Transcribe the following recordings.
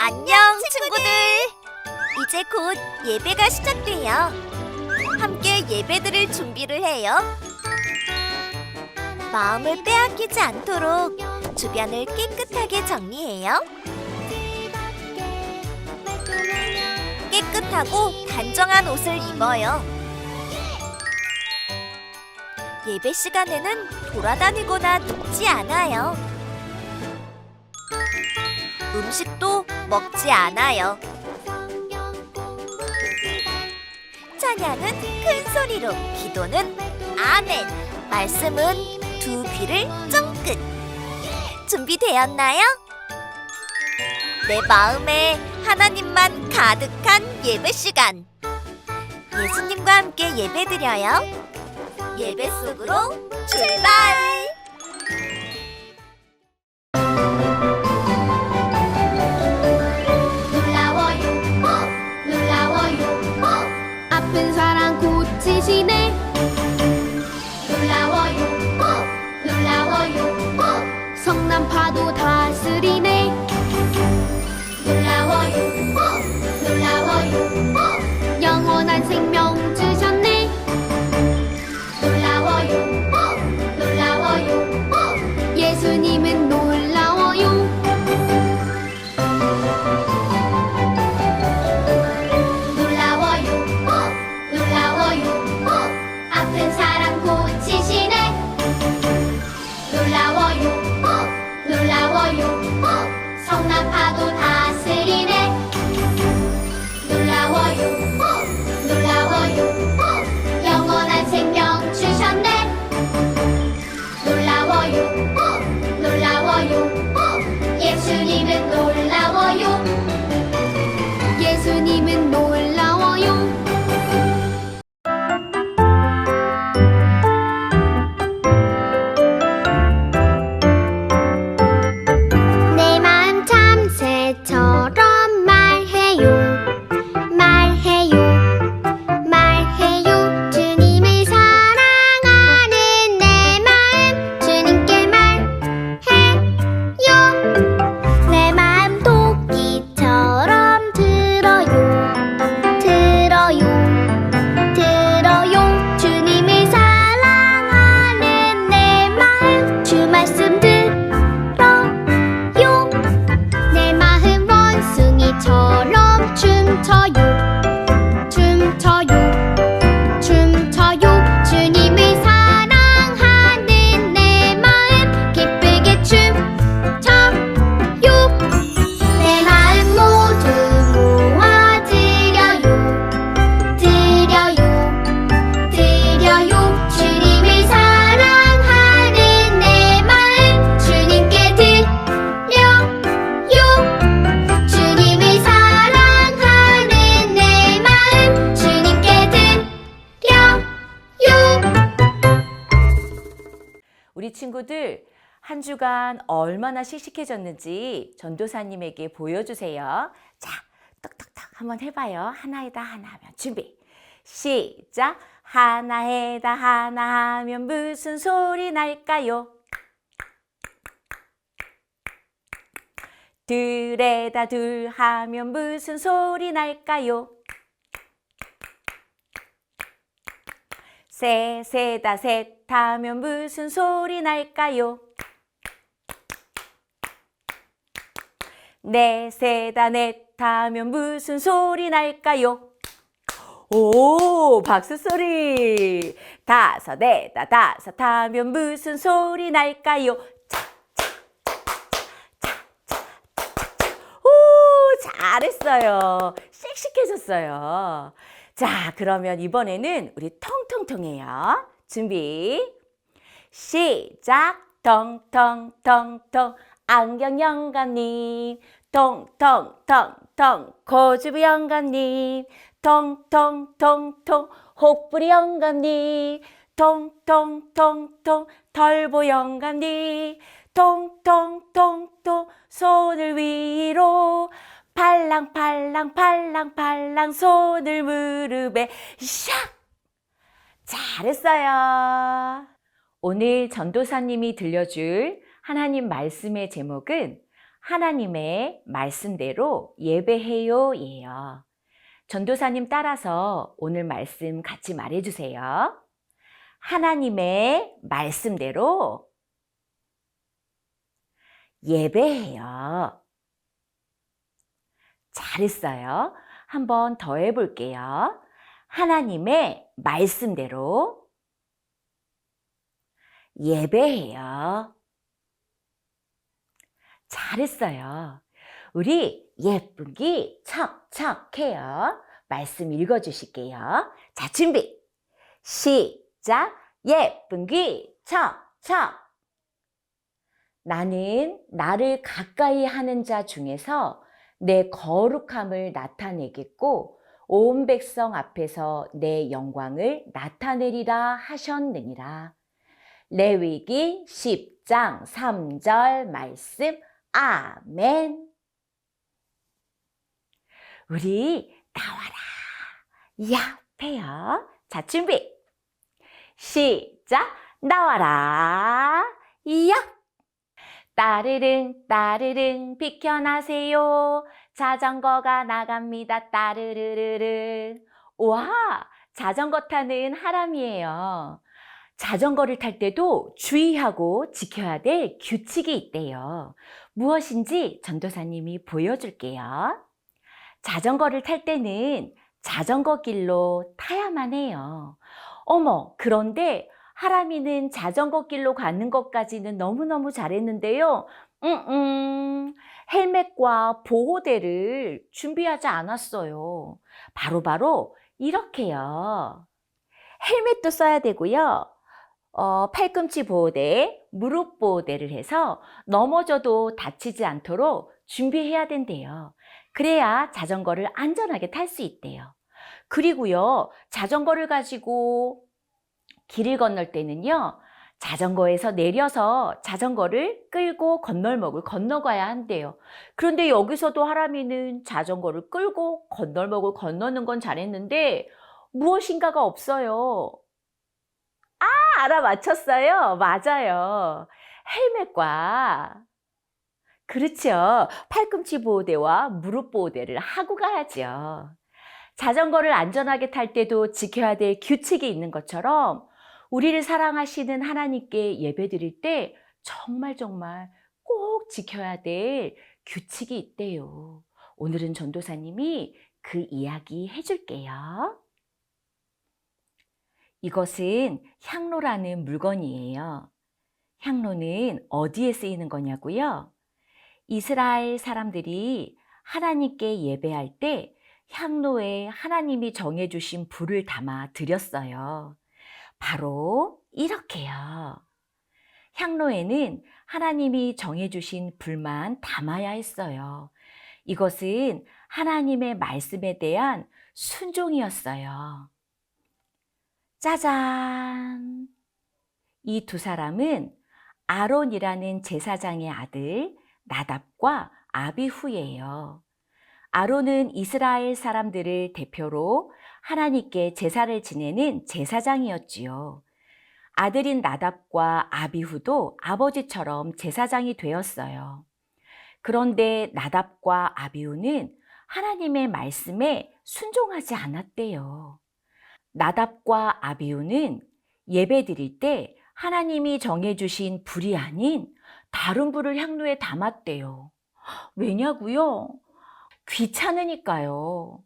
안녕, 친구들! 이제 곧 예배가 시작돼요. 함께 예배드릴 준비를 해요. 마음을 빼앗기지 않도록 주변을 깨끗하게 정리해요. 깨끗하고 단정한 옷을 입어요. 예배 시간에는 돌아다니거나 눕지 않아요. 음식도 먹지 않아요. 찬양은 큰 소리로, 기도는 아멘, 말씀은 두 귀를 쫑긋. 준비되었나요? 내 마음에 하나님만 가득한 예배 시간. 예수님과 함께 예배드려요. 예배 속으로 출발! 아픈 사랑 고치시네. 놀라워요. 성난 파도 다스리네. 놀라워요. 영원한 생명 주셨네. 놀라워요. 예수님은 놀라워요. 아픈 사랑 고치시네. 놀라워요. 성난 파도 다스리네. 놀라워요. 영원한 생명 주셨네. 놀라워요. 예수님은 놀라워요. 예수님은 놀라워요. 내 마음 참새처럼 말해요. 주님을 사랑하는 내 마음 주님께 말해요. 내 마음 토끼처럼 들어요. 주님을 사랑하는 내 마음 주 말씀 들어요. 내 마음 원숭이처럼 춤춰요. 주님을 사랑하는 내 마음 기쁘게 춤춰요. 내 마음 모두 모아 드려요. 주님을 사랑하는 내 마음 주님께 드려요. 주님을 사랑하는 내 마음 주님께 드려요. 우리 친구들 한 주간 얼마나 씩씩해졌는지 전도사님에게 보여주세요. 자, 톡톡톡 한번 해봐요. 하나에다 하나 하면 준비. 시작. 하나에다 하나 하면 무슨 소리 날까요? 둘에다 둘 하면 무슨 소리 날까요? 셋에다 셋 하면 무슨 소리 날까요? 넷에다 넷 하면 무슨 소리 날까요? 오, 박수 소리. 다섯에다 다섯 하면 무슨 소리 날까요? 오, 잘했어요. 씩씩해졌어요. 자, 그러면 이번에는 우리 통통통해요. 준비. 시작. 통통통통 안경 영감님. 통통통통 고주부 영감님. 통통통통 혹부리 영감님. 통통통통 털보 영감님. 통통통통 손을 위로 팔랑팔랑 손을 무릎에 샥! 잘했어요. 오늘 전도사님이 들려줄 하나님 말씀의 제목은 하나님의 말씀대로 예배해요 예요. 전도사님 따라서 오늘 말씀 같이 말해주세요. 하나님의 말씀대로 예배해요. 잘했어요. 한번 더 해볼게요. 하나님의 말씀대로 예배해요. 잘했어요. 우리 예쁘기 척척해요. 말씀 읽어주실게요. 자, 준비. 시작. 예쁘기 척척. 나는 나를 가까이 하는 자 중에서 내 거룩함을 나타내겠고 온 백성 앞에서 내 영광을 나타내리라 하셨느니라. 레위기 10장 3절 말씀. 아멘. 우리 나와라 야해요. 자, 준비. 시작. 나와라 야. 따르릉 따르릉 비켜나세요. 자전거가 나갑니다. 따르르르르. 와, 자전거 타는 하람이에요. 자전거를 탈 때도 주의하고 지켜야 될 규칙이 있대요. 무엇인지 전도사님이 보여줄게요. 자전거를 탈 때는 자전거 길로 타야만 해요. 어머, 그런데 하람이는 자전거 길로 가는 것까지는 너무너무 잘했는데요. 헬멧과 보호대를 준비하지 않았어요. 바로 이렇게요. 헬멧도 써야 되고요. 팔꿈치 보호대, 무릎 보호대를 해서 넘어져도 다치지 않도록 준비해야 된대요. 그래야 자전거를 안전하게 탈 수 있대요. 그리고요, 자전거를 가지고 길을 건널 때는요, 자전거에서 내려서 자전거를 끌고 건널목을 건너가야 한대요. 그런데 여기서도 하람이는 자전거를 끌고 건널목을 건너는 건 잘했는데 무엇인가가 없어요. 알아맞혔어요. 맞아요. 헬멧과 그렇죠. 팔꿈치 보호대와 무릎 보호대를 하고 가야죠. 자전거를 안전하게 탈 때도 지켜야 될 규칙이 있는 것처럼 우리를 사랑하시는 하나님께 예배드릴 때 정말 꼭 지켜야 될 규칙이 있대요. 오늘은 전도사님이 그 이야기 해줄게요. 이것은 향로라는 물건이에요. 향로는 어디에 쓰이는 거냐고요? 이스라엘 사람들이 하나님께 예배할 때 향로에 하나님이 정해주신 불을 담아 드렸어요. 바로 이렇게요. 향로에는 하나님이 정해주신 불만 담아야 했어요. 이것은 하나님의 말씀에 대한 순종이었어요. 짜잔! 이 두 사람은 아론이라는 제사장의 아들 나답과 아비후예요. 아론은 이스라엘 사람들을 대표로 하나님께 제사를 지내는 제사장이었지요. 아들인 나답과 아비후도 아버지처럼 제사장이 되었어요. 그런데 나답과 아비후는 하나님의 말씀에 순종하지 않았대요. 나답과 아비후는 예배드릴 때 하나님이 정해주신 불이 아닌 다른 불을 향로에 담았대요. 왜냐고요? 귀찮으니까요.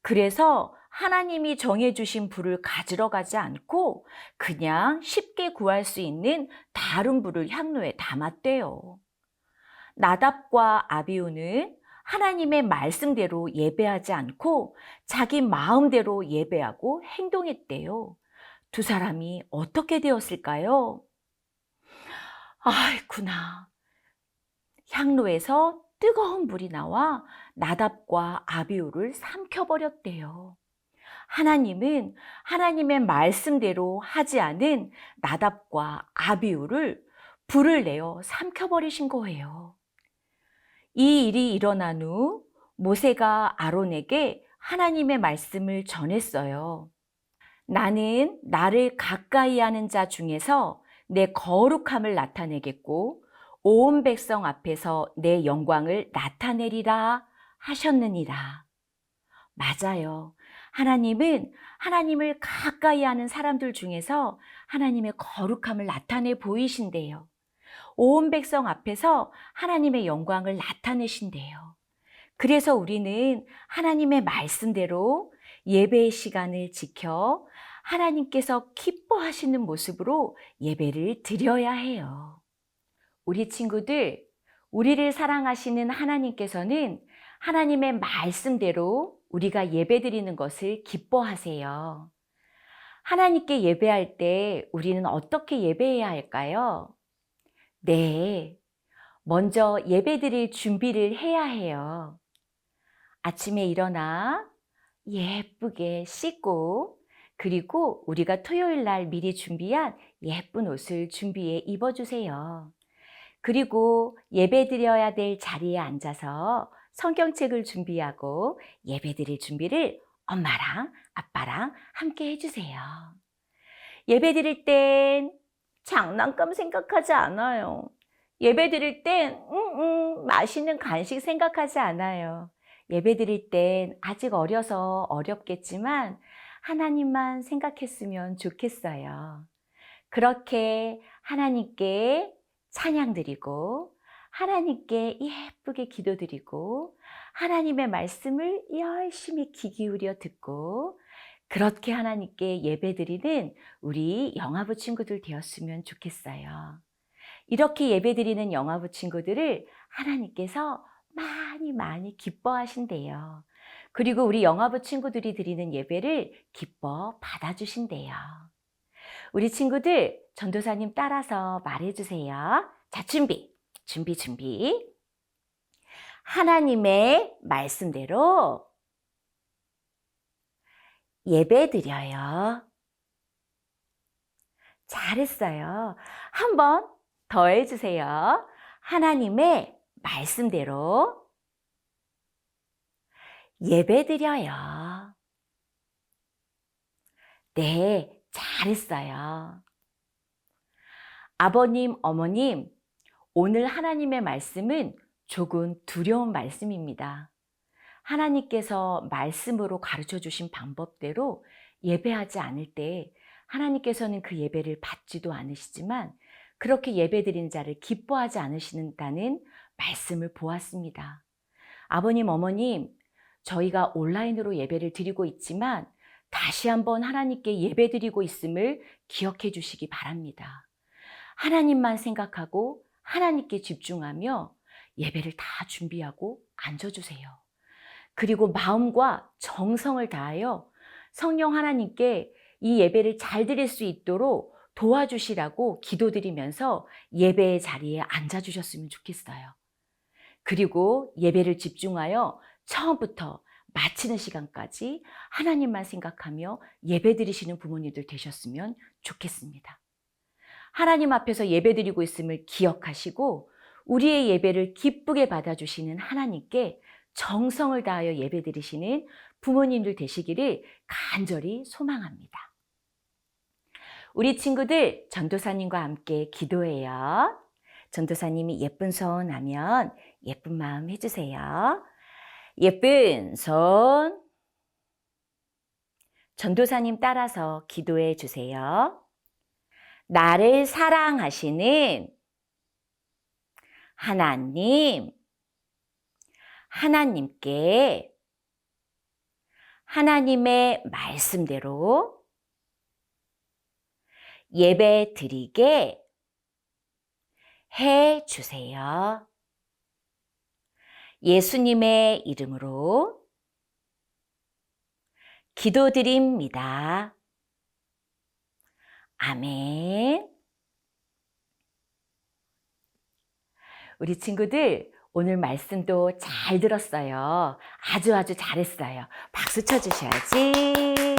그래서 하나님이 정해주신 불을 가지러 가지 않고 그냥 쉽게 구할 수 있는 다른 불을 향로에 담았대요. 나답과 아비후는 하나님의 말씀대로 예배하지 않고 자기 마음대로 예배하고 행동했대요. 두 사람이 어떻게 되었을까요? 아이구나. 향로에서 뜨거운 불이 나와 나답과 아비후를 삼켜버렸대요. 하나님은 하나님의 말씀대로 하지 않은 나답과 아비후를 불을 내어 삼켜버리신 거예요. 이 일이 일어난 후 모세가 아론에게 하나님의 말씀을 전했어요. 나는 나를 가까이 하는 자 중에서 내 거룩함을 나타내겠고 온 백성 앞에서 내 영광을 나타내리라 하셨느니라. 맞아요. 하나님은 하나님을 가까이 하는 사람들 중에서 하나님의 거룩함을 나타내 보이신대요. 온 백성 앞에서 하나님의 영광을 나타내신대요. 그래서 우리는 하나님의 말씀대로 예배의 시간을 지켜 하나님께서 기뻐하시는 모습으로 예배를 드려야 해요. 우리 친구들, 우리를 사랑하시는 하나님께서는 하나님의 말씀대로 우리가 예배드리는 것을 기뻐하세요. 하나님께 예배할 때 우리는 어떻게 예배해야 할까요? 네, 먼저 예배드릴 준비를 해야 해요. 아침에 일어나 예쁘게 씻고, 그리고 우리가 토요일 날 미리 준비한 예쁜 옷을 준비해 입어주세요. 그리고 예배드려야 될 자리에 앉아서 성경책을 준비하고 예배드릴 준비를 엄마랑 아빠랑 함께 해주세요. 예배드릴 땐 장난감 생각하지 않아요. 예배드릴 땐 맛있는 간식 생각하지 않아요. 예배드릴 땐 아직 어려서 어렵겠지만 하나님만 생각했으면 좋겠어요. 그렇게 하나님께 찬양드리고 하나님께 예쁘게 기도드리고 하나님의 말씀을 열심히 귀 기울여 듣고 그렇게 하나님께 예배드리는 우리 영화부 친구들 되었으면 좋겠어요. 이렇게 예배드리는 영화부 친구들을 하나님께서 많이 기뻐하신대요. 그리고 우리 영화부 친구들이 드리는 예배를 기뻐 받아주신대요. 우리 친구들, 전도사님 따라서 말해주세요. 자, 준비. 하나님의 말씀대로 예배드려요. 잘했어요. 한 번 더 해주세요. 하나님의 말씀대로 예배드려요. 네, 잘했어요. 아버님, 어머님, 오늘 하나님의 말씀은 조금 두려운 말씀입니다. 하나님께서 말씀으로 가르쳐 주신 방법대로 예배하지 않을 때 하나님께서는 그 예배를 받지도 않으시지만 그렇게 예배드린 자를 기뻐하지 않으신다는 말씀을 보았습니다. 아버님, 어머님, 저희가 온라인으로 예배를 드리고 있지만 다시 한번 하나님께 예배드리고 있음을 기억해 주시기 바랍니다. 하나님만 생각하고 하나님께 집중하며 예배를 다 준비하고 앉아주세요. 그리고 마음과 정성을 다하여 성령 하나님께 이 예배를 잘 드릴 수 있도록 도와주시라고 기도드리면서 예배의 자리에 앉아주셨으면 좋겠어요. 그리고 예배를 집중하여 처음부터 마치는 시간까지 하나님만 생각하며 예배드리시는 부모님들 되셨으면 좋겠습니다. 하나님 앞에서 예배드리고 있음을 기억하시고 우리의 예배를 기쁘게 받아주시는 하나님께 정성을 다하여 예배드리시는 부모님들 되시기를 간절히 소망합니다. 우리 친구들, 전도사님과 함께 기도해요. 전도사님이 예쁜 손 하면 예쁜 마음 해주세요. 예쁜 손. 전도사님 따라서 기도해 주세요. 나를 사랑하시는 하나님, 하나님께 하나님의 말씀대로 예배 드리게 해 주세요. 예수님의 이름으로 기도드립니다. 아멘. 우리 친구들, 오늘 말씀도 잘 들었어요. 아주 잘했어요. 박수 쳐주셔야지.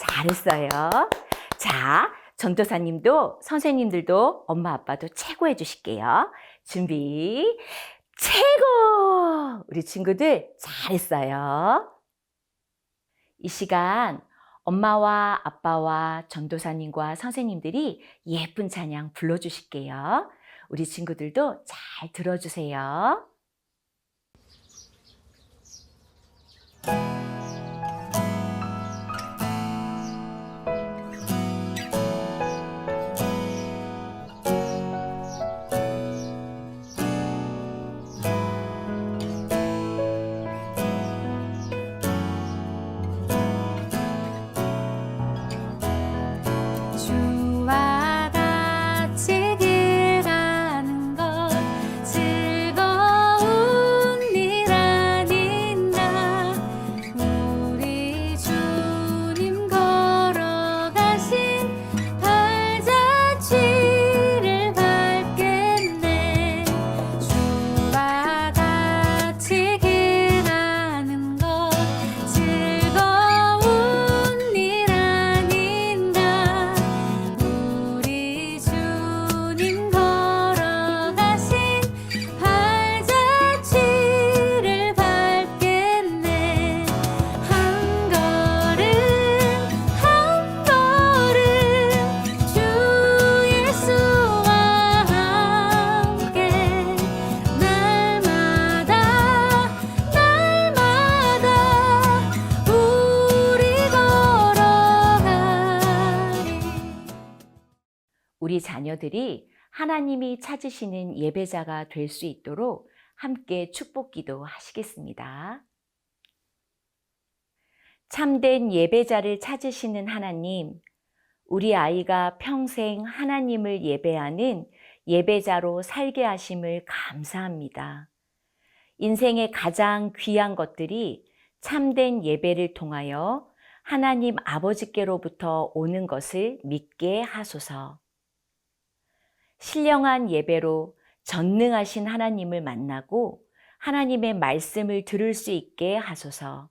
잘했어요. 자, 전도사님도 선생님들도 엄마 아빠도 최고 해주실게요. 준비, 최고! 우리 친구들 잘했어요. 이 시간 엄마와 아빠와 전도사님과 선생님들이 예쁜 찬양 불러주실게요. 우리 친구들도 잘 들어주세요. 주와 같이 길 가는 것 즐거운 일 아닌가. 우리 주님 걸어가신 발자취를 밟겠네. 주와 같이 길 가는 것 즐거운 일 아닌가. 우리 주님 걸어가신 발자취를 밟겠네. 한 걸음 한 걸음 주 예수와 함께 날마다 우리 걸어가리. 우리 자녀들이 하나님이 찾으시는 예배자가 될 수 있도록 함께 축복기도 하시겠습니다. 참된 예배자를 찾으시는 하나님, 우리 아이가 평생 하나님을 예배하는 예배자로 살게 하심을 감사합니다. 인생의 가장 귀한 것들이 참된 예배를 통하여 하나님 아버지께로부터 오는 것을 믿게 하소서. 신령한 예배로 전능하신 하나님을 만나고 하나님의 말씀을 들을 수 있게 하소서.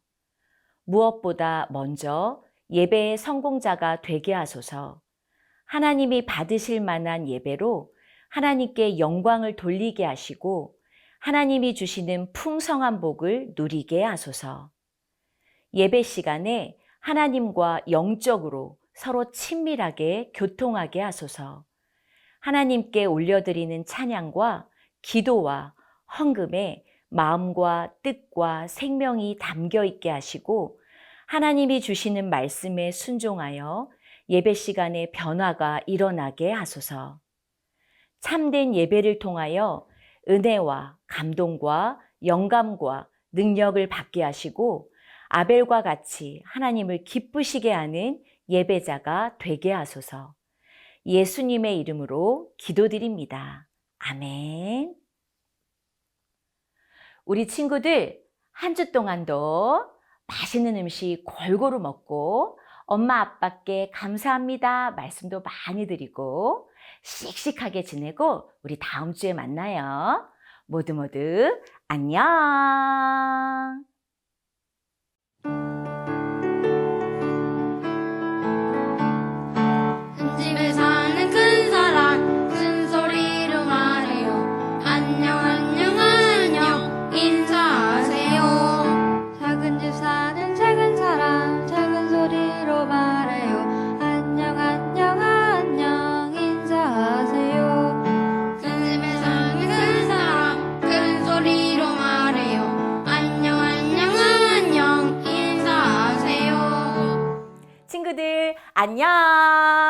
무엇보다 먼저 예배의 성공자가 되게 하소서. 하나님이 받으실 만한 예배로 하나님께 영광을 돌리게 하시고 하나님이 주시는 풍성한 복을 누리게 하소서. 예배 시간에 하나님과 영적으로 서로 친밀하게 교통하게 하소서. 하나님께 올려드리는 찬양과 기도와 헌금에 마음과 뜻과 생명이 담겨 있게 하시고 하나님이 주시는 말씀에 순종하여 예배 시간에 변화가 일어나게 하소서. 참된 예배를 통하여 은혜와 감동과 영감과 능력을 받게 하시고 아벨과 같이 하나님을 기쁘시게 하는 예배자가 되게 하소서. 예수님의 이름으로 기도드립니다. 아멘. 우리 친구들 한 주 동안도 맛있는 음식 골고루 먹고 엄마 아빠께 감사합니다 말씀도 많이 드리고 씩씩하게 지내고 우리 다음 주에 만나요. 모두 안녕. 큰 집에 사는 큰 사람 큰 소리로 말해요. 안녕 안녕 안녕 인사하세요. 작은 집 사는 작은 사람 작은 소리로 말해요. 안녕 안녕 안녕 인사하세요. 큰 집에 사는 큰 사람 큰 소리로 말해요. 안녕 안녕 안녕 인사하세요. 친구들 안녕.